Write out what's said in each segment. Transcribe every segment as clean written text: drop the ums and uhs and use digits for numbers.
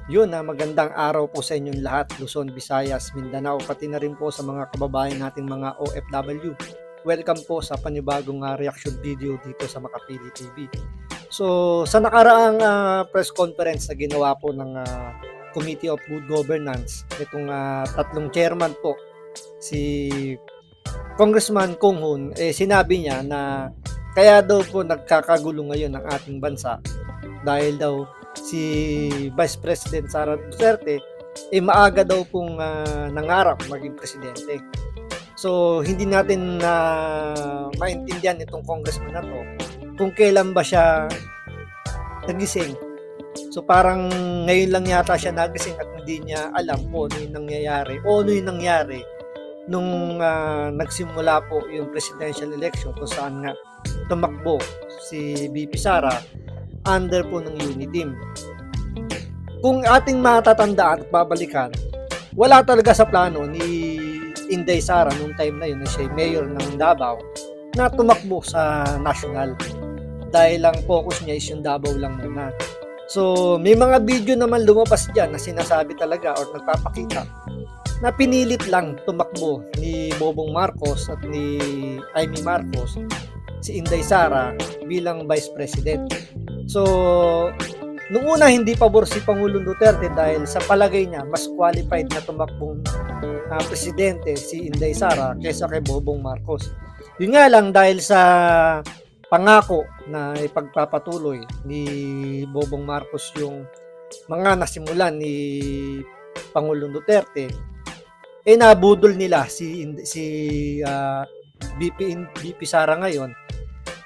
Yun, magandang araw po sa inyong lahat, Luzon, Visayas, Mindanao, pati na rin po sa mga kababayan nating mga OFW. Welcome po sa panibagong reaction video dito sa Makapili TV. So, sa nakaraang press conference na ginawa po ng Committee of Good Governance, itong tatlong chairman po, si Congressman Kong Hun, sinabi niya na kaya daw po nagkakagulo ngayon ang ating bansa dahil daw si Vice President Sara Duterte maaga daw pong nangarap maging presidente. So hindi natin maintindihan itong congressman na to kung kailan ba siya nagising. So parang ngayon lang yata siya nagising at hindi niya alam kung ano yung nangyayari o ano yung nangyari nung nagsimula po yung presidential election kung saan nga tumakbo si VP Sara under po ng Uniteam. Kung ating matatandaan at babalikan, wala talaga sa plano ni Inday Sara nung time na yun na siya mayor ng Davao na tumakbo sa national dahil lang focus niya is yung Davao lang muna. So may mga video naman lumabas dyan na sinasabi talaga or nagpapakita na pinilit lang tumakbo ni Bobong Marcos at ni Amy Marcos si Inday Sara bilang Vice President. So nung una hindi pabor si Pangulong Duterte dahil sa palagay niya mas qualified na tumakbong presidente si Inday Sara kaysa kay Bobong Marcos. Yun nga lang dahil sa pangako na ipagpapatuloy ni Bobong Marcos yung mga nasimulan ni Pangulong Duterte, nabudol nila si VP Sara ngayon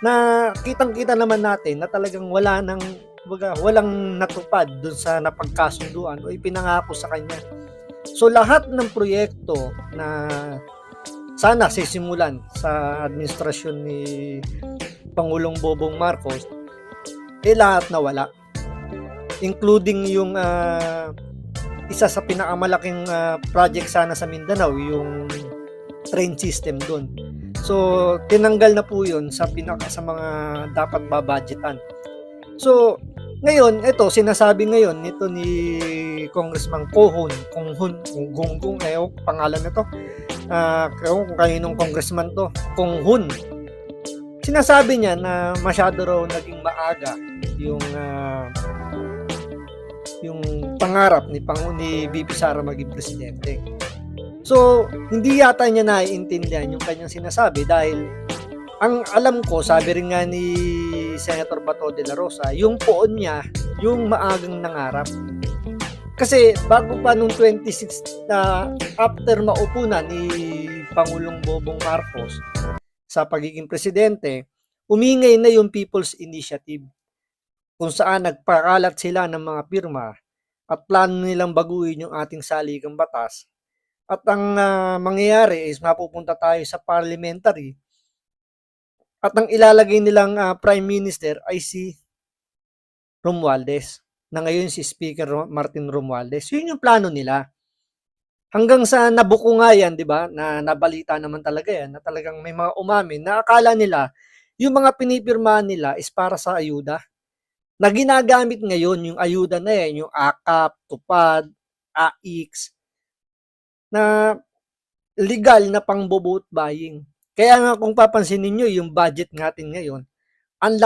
na kitang-kita naman natin na talagang walang natupad dun sa napagkasunduan o ipinangako sa kanya. So lahat ng proyekto na sana sisimulan sa administrasyon ni Pangulong Bobong Marcos, lahat nawala. Including yung isa sa pinakamalaking project sana sa Mindanao, yung train system doon. So tinanggal na po yun sa mga dapat babudgetan. So ngayon, ito sinasabi ngayon nito ni Congressman Kong Hun, pangalan nito. Kung kaninong congressman to, Kong Hun. Sinasabi niya na masyado raw naging maaga yung pangarap ni VP Sara maging presidente. So, hindi yata niya naiintindihan yung kanyang sinasabi dahil ang alam ko, sabi rin nga ni Senator Bato de la Rosa, yung poon niya, yung maagang nangarap. Kasi bago pa nung 26 after maupo na ni Pangulong Bobong Marcos sa pagiging presidente, umingay na yung People's Initiative kung saan nagpakalat sila ng mga pirma at plano nilang baguhin yung ating saligang batas. At ang mangyayari is mapupunta tayo sa parliamentary at ang ilalagay nilang Prime Minister ay si Romualdez, na ngayon si Speaker Martin Romualdez. Yun yung plano nila. Hanggang sa nabuko nga yan, di ba, na nabalita naman talaga yan, na talagang may mga umamin na akala nila, yung mga pinipirmahan nila is para sa ayuda. Na ginagamit ngayon yung ayuda na yan, yung AKAP, TUPAD, AIX, na legal na pang vote buying. Kaya nga kung papansinin niyo yung budget natin ngayon, ang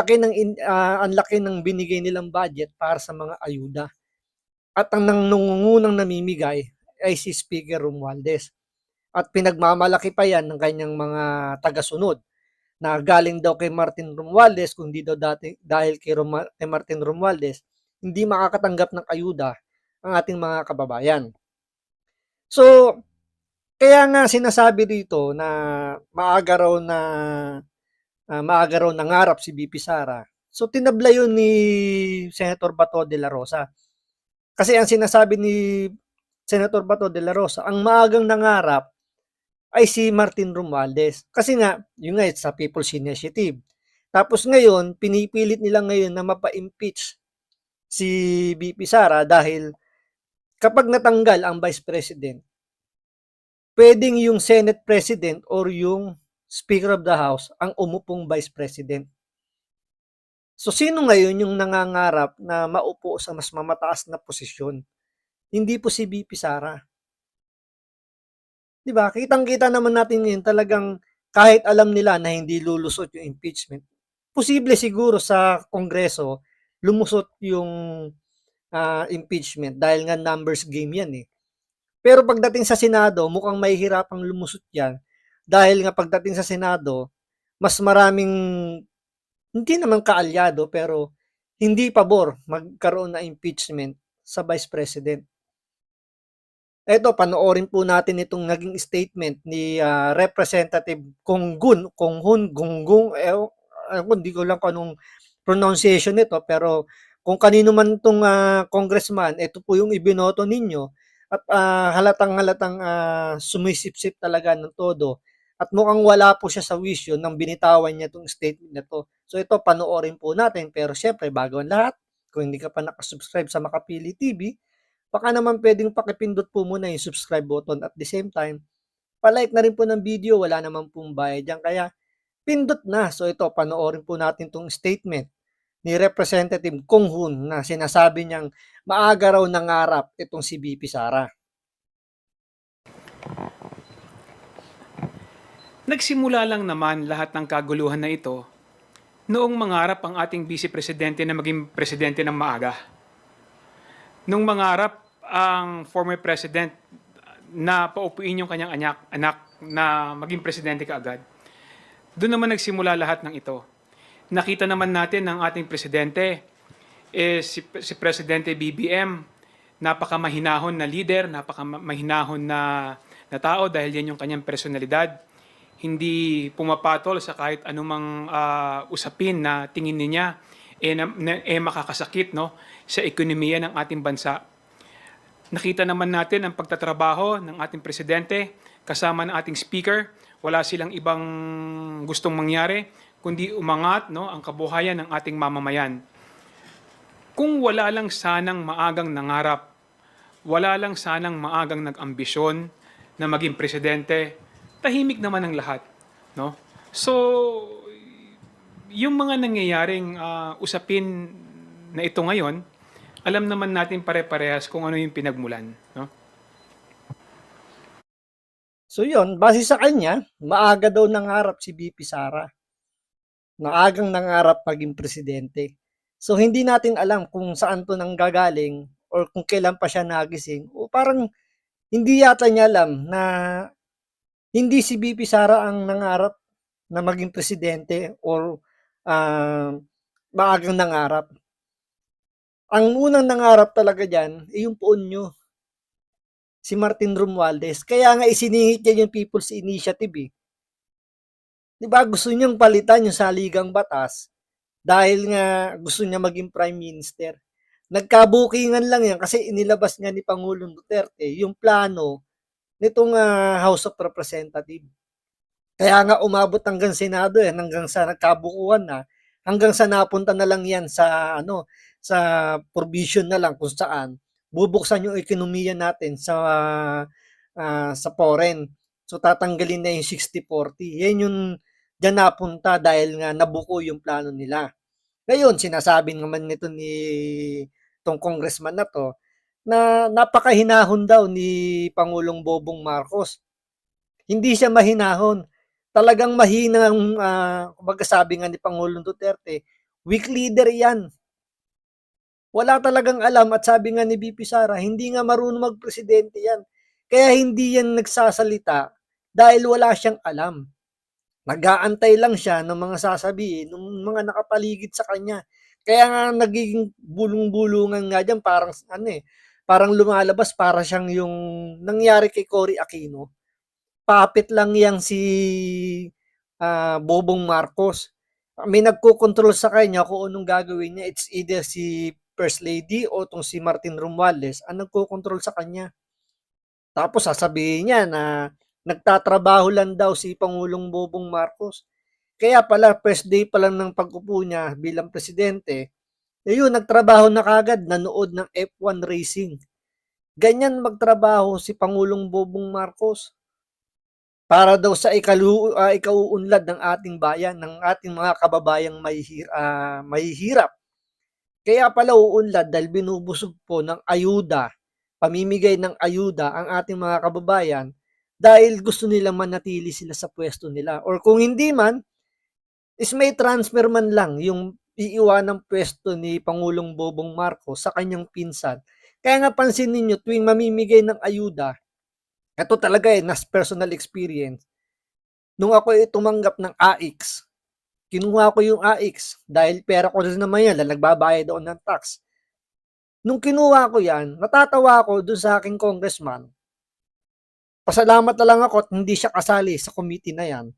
laki ng binigay nilang budget para sa mga ayuda. At ang nangungunang namimigay ay si Speaker Romualdez. At pinagmamalaki pa yan ng kanyang mga tagasunod na galing daw kay Martin Romualdez, kung di daw dahil kay Martin Romualdez, hindi makakatanggap ng ayuda ang ating mga kababayan. So, kaya nga sinasabi dito na maaga raw nangarap si VP Sara. So tinabla yun ni Senator Bato de la Rosa. Kasi ang sinasabi ni Senator Bato de la Rosa, ang maagang nangarap ay si Martin Romualdez. Kasi nga, yun nga sa People's Initiative. Tapos ngayon, pinipilit nila ngayon na mapa-impeach si VP Sara dahil kapag natanggal ang Vice President, pwedeng yung Senate President or yung Speaker of the House ang umupong Vice President. So sino ngayon yung nangangarap na maupo sa mas mamataas na posisyon? hindi po si VP Sara. 'Di ba? Kitang-kita naman natin ngayon talagang kahit alam nila na hindi lulusot yung impeachment, posible siguro sa Kongreso lumusot yung impeachment dahil nga numbers game yan eh. Pero pagdating sa Senado, mukhang mahihirapang lumusot yan dahil nga pagdating sa Senado, mas maraming hindi naman kaalyado pero hindi pabor magkaroon ng impeachment sa Vice President. Eto, panoorin po natin itong naging statement ni Representative Konghun Gunggong, hindi ko lang kung anong pronunciation nito, pero kung kanino man itong congressman, ito po yung ibinoto ninyo at halatang-halatang sumisipsip talaga ng todo at mukhang wala po siya sa wisyo nang binitawan niya itong statement na to. So ito, panoorin po natin, pero syempre, bago ang lahat, kung hindi ka pa nakasubscribe sa Makapili TV, baka naman pwedeng pakipindot po muna yung subscribe button at the same time, palike na rin po ng video, wala naman pong bayad dyan, kaya pindot na. So ito, panoorin po natin itong statement ni Representative Konghun na sinasabi niyang maaga raw nangarap itong si VP Sara. Nagsimula lang naman lahat ng kaguluhan na ito noong mangarap ang ating Vice Presidente na maging presidente ng maaga. Nung mangarap ang former president na paupuin yung kanyang anak na maging presidente kaagad, doon naman nagsimula lahat ng ito. Nakita naman natin ng ating presidente, si Presidente BBM, napakamahinahon na leader, napakamahinahon na tao dahil yan yung kanyang personalidad. Hindi pumapatol sa kahit anumang usapin na tingin niya makakasakit sa ekonomiya ng ating bansa. Nakita naman natin ang pagtatrabaho ng ating presidente kasama ng ating speaker. Wala silang ibang gustong mangyari kundi umangat ang kabuhayan ng ating mamamayan. Kung wala lang sanang maagang nangarap, wala lang sanang maagang nag-ambisyon na maging presidente, tahimik naman ang lahat. So, yung mga nangyayaring usapin na ito ngayon, alam naman natin pare-parehas kung ano yung pinagmulan. So yun, base sa kanya, maaga daw nangarap si VP Sara. Maagang nangarap maging presidente. So hindi natin alam kung saan to nanggagaling or kung kailan pa siya nagising. O parang hindi yata niya alam na hindi si VP Sara ang nangarap na maging presidente or maagang nangarap. Ang unang nangarap talaga dyan ay yung poon nyo, si Martin Romualdez. Kaya nga isiningit niya yung People's Initiative eh. Diba gusto niyang palitan yung saligang batas dahil nga gusto niya maging Prime Minister. Nagkabukingan lang yan kasi inilabas nga ni Pangulong Duterte yung plano nitong House of Representatives. Kaya nga umabot hanggang Senado hanggang sa nagkabukuhan na, hanggang sa napunta na lang yan sa sa provision na lang kung saan bubuksan yung ekonomiya natin sa foreign. So tatanggalin na yung 60-40. Yan yung diyan napunta dahil nga nabuko yung plano nila. Ngayon, sinasabi naman nito ni tong congressman na to na napakahinahon daw ni Pangulong Bobong Marcos. Hindi siya mahinahon. Talagang mahinang, kumbaga sabi nga ni Pangulong Duterte, weak leader yan. Wala talagang alam at sabi nga ni VP Sara, hindi nga marunong magpresidente yan. Kaya hindi yan nagsasalita dahil wala siyang alam. Nag-aantay lang siya ng mga sasabihin ng mga nakapaligid sa kanya. Kaya nga nagiging bulong-bulungan nga dyan, parang lumalabas para siyang yung nangyari kay Cory Aquino. Puppet lang yang si Bobong Marcos. May nagko-control sa kanya kung anong gagawin niya. It's either si First Lady o tong si Martin Romualdez ang nagko-control sa kanya. Tapos sasabihin niya na nagtatrabaho lang daw si Pangulong Bobong Marcos. Kaya pala, first day pa lang ng pag-upo niya bilang presidente, yun, nagtrabaho na kagad, nanood ng F1 racing. Ganyan magtrabaho si Pangulong Bobong Marcos para daw sa ikauunlad ng ating bayan, ng ating mga kababayang mahihirap. Kaya pala uunlad dahil binubusog po ng ayuda pamimigay ng ayuda ang ating mga kababayan dahil gusto nila manatili sila sa pwesto nila. Or kung hindi man, is may transfer man lang yung iiwanang pwesto ni Pangulong Bobong Marcos sa kanyang pinsan. Kaya nga pansin ninyo, tuwing mamimigay ng ayuda, ito talaga nas personal experience. Nung ako tumanggap ng AIX, kinuha ko yung AIX dahil pera ko rin naman yan, nagbabayad ako ng tax. Nung kinuha ko yan, natatawa ako dun sa aking congressman. Pasalamat na lang ako at hindi siya kasali sa committee na yan.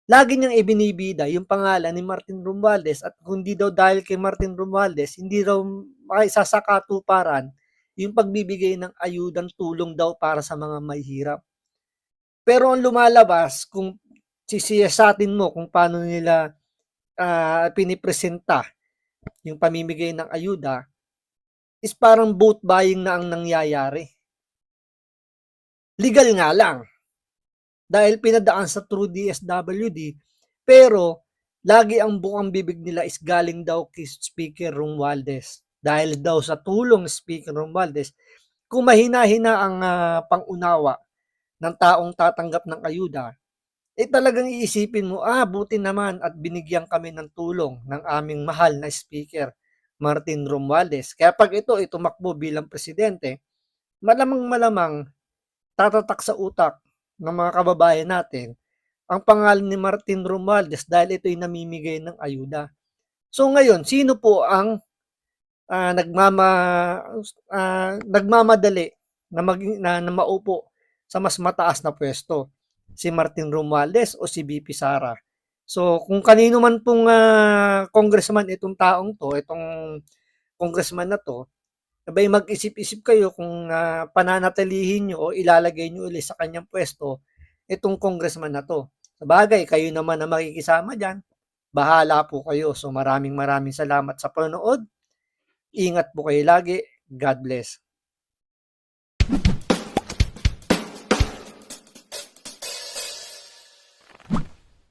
Lagi niyang ibinibida yung pangalan ni Martin Romualdez at kung di daw dahil kay Martin Romualdez, hindi raw makisasakatuparan yung pagbibigay ng ayudang tulong daw para sa mga mahihirap. Pero ang lumalabas, kung sisiyasatin mo kung paano nila pinipresenta yung pamimigay ng ayuda, is parang vote buying na ang nangyayari. Legal nga lang. Dahil pinadaan sa True DSWD, pero lagi ang bukang bibig nila is galing daw kay Speaker Romualdez. Dahil daw sa tulong ni Speaker Romualdez, kung mahina-hina ang pangunawa ng taong tatanggap ng ayuda, talagang iisipin mo, buti naman at binigyan kami ng tulong ng aming mahal na Speaker, Martin Romualdez. Kaya pag ito tumakbo bilang presidente, malamang tatatak sa utak ng mga kababayan natin ang pangalan ni Martin Romualdez dahil ito'y namimigay ng ayuda. So ngayon, sino po ang nagmamadali na maupo sa mas mataas na pwesto? Si Martin Romualdez o si BP Sara? So kung kanino man pong congressman itong taong to, itong congressman na to, sabay mag-isip-isip kayo kung pananatilihin nyo o ilalagay nyo ulit sa kanyang pwesto itong congressman na to. Sabagay, kayo naman na makikisama dyan. Bahala po kayo. So maraming salamat sa panonood. Ingat po kayo lagi. God bless.